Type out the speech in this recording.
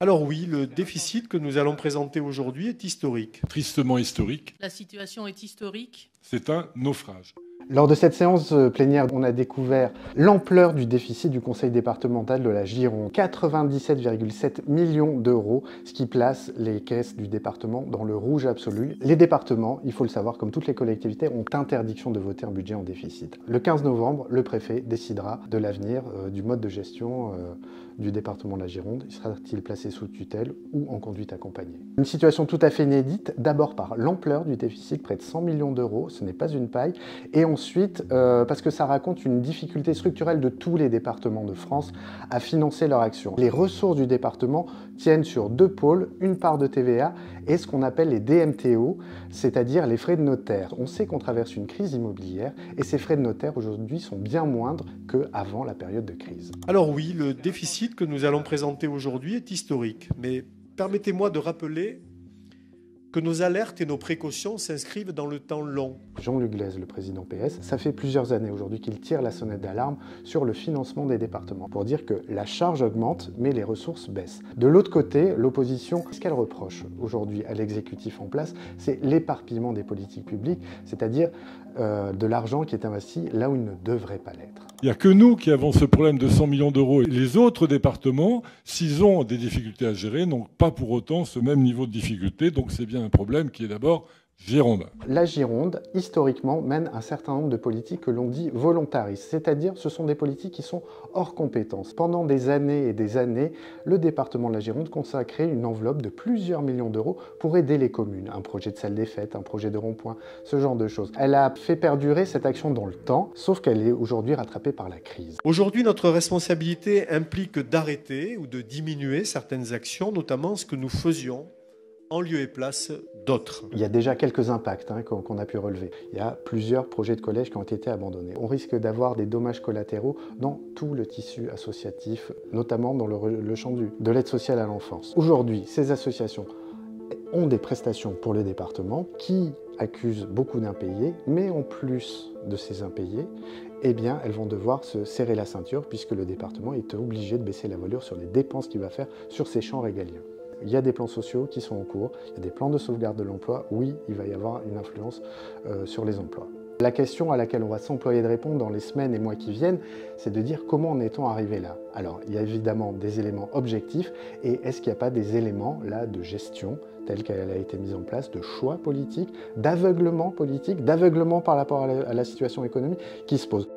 Alors oui, le déficit que nous allons présenter aujourd'hui est historique. Tristement historique, La situation est historique. c'est un naufrage. Lors de cette séance plénière, on a découvert l'ampleur du déficit du conseil départemental de la Gironde. 97,7 millions d'euros, ce qui place les caisses du département dans le rouge absolu. Les départements, il faut le savoir, comme toutes les collectivités, ont interdiction de voter un budget en déficit. Le 15 novembre, le préfet décidera de l'avenir du mode de gestion du département de la Gironde. Sera-t-il placé sous tutelle ou en conduite accompagnée? Une situation tout à fait inédite, d'abord par l'ampleur du déficit, près de 100 millions d'euros, ce n'est pas une paille, et ensuite parce que ça raconte une difficulté structurelle de tous les départements de France à financer leur action. Les ressources du département tiennent sur deux pôles, une part de TVA et ce qu'on appelle les DMTO, c'est-à-dire les frais de notaire. On sait qu'on traverse une crise immobilière et ces frais de notaire aujourd'hui sont bien moindres qu'avant la période de crise. Alors oui, le déficit que nous allons présenter aujourd'hui est historique, mais permettez-moi de rappeler que nos alertes et nos précautions s'inscrivent dans le temps long. Jean-Luc Glaise, le président PS, ça fait plusieurs années aujourd'hui qu'il tire la sonnette d'alarme sur le financement des départements pour dire que la charge augmente mais les ressources baissent. De l'autre côté, l'opposition, ce qu'elle reproche aujourd'hui à l'exécutif en place, c'est l'éparpillement des politiques publiques, c'est-à-dire de l'argent qui est investi là où il ne devrait pas l'être. Il n'y a que nous qui avons ce problème de 100 millions d'euros. Les autres départements, s'ils ont des difficultés à gérer, n'ont pas pour autant ce même niveau de difficulté. Donc c'est bien un problème qui est d'abord girondin. La Gironde, historiquement, mène un certain nombre de politiques que l'on dit volontaristes, c'est-à-dire ce sont des politiques qui sont hors compétence. Pendant des années et des années, le département de la Gironde consacrait une enveloppe de plusieurs millions d'euros pour aider les communes. Un projet de salle des fêtes, un projet de rond-point, ce genre de choses. Elle a fait perdurer cette action dans le temps, sauf qu'elle est aujourd'hui rattrapée par la crise. Aujourd'hui, notre responsabilité implique d'arrêter ou de diminuer certaines actions, notamment ce que nous faisions en lieu et place d'autres. Il y a déjà quelques impacts qu'on a pu relever. Il y a plusieurs projets de collèges qui ont été abandonnés. On risque d'avoir des dommages collatéraux dans tout le tissu associatif, notamment dans le champ de l'aide sociale à l'enfance. Aujourd'hui, ces associations ont des prestations pour le département qui accusent beaucoup d'impayés, mais en plus de ces impayés, eh bien, elles vont devoir se serrer la ceinture puisque le département est obligé de baisser la voilure sur les dépenses qu'il va faire sur ses champs régaliens. Il y a des plans sociaux qui sont en cours, il y a des plans de sauvegarde de l'emploi. Oui, il va y avoir une influence sur les emplois. La question à laquelle on va s'employer de répondre dans les semaines et mois qui viennent, c'est de dire comment en est-on arrivé là. Alors, il y a évidemment des éléments objectifs et est-ce qu'il n'y a pas des éléments là de gestion telle qu'elle a été mise en place, de choix politiques, d'aveuglement politique, d'aveuglement par rapport à la situation économique qui se pose.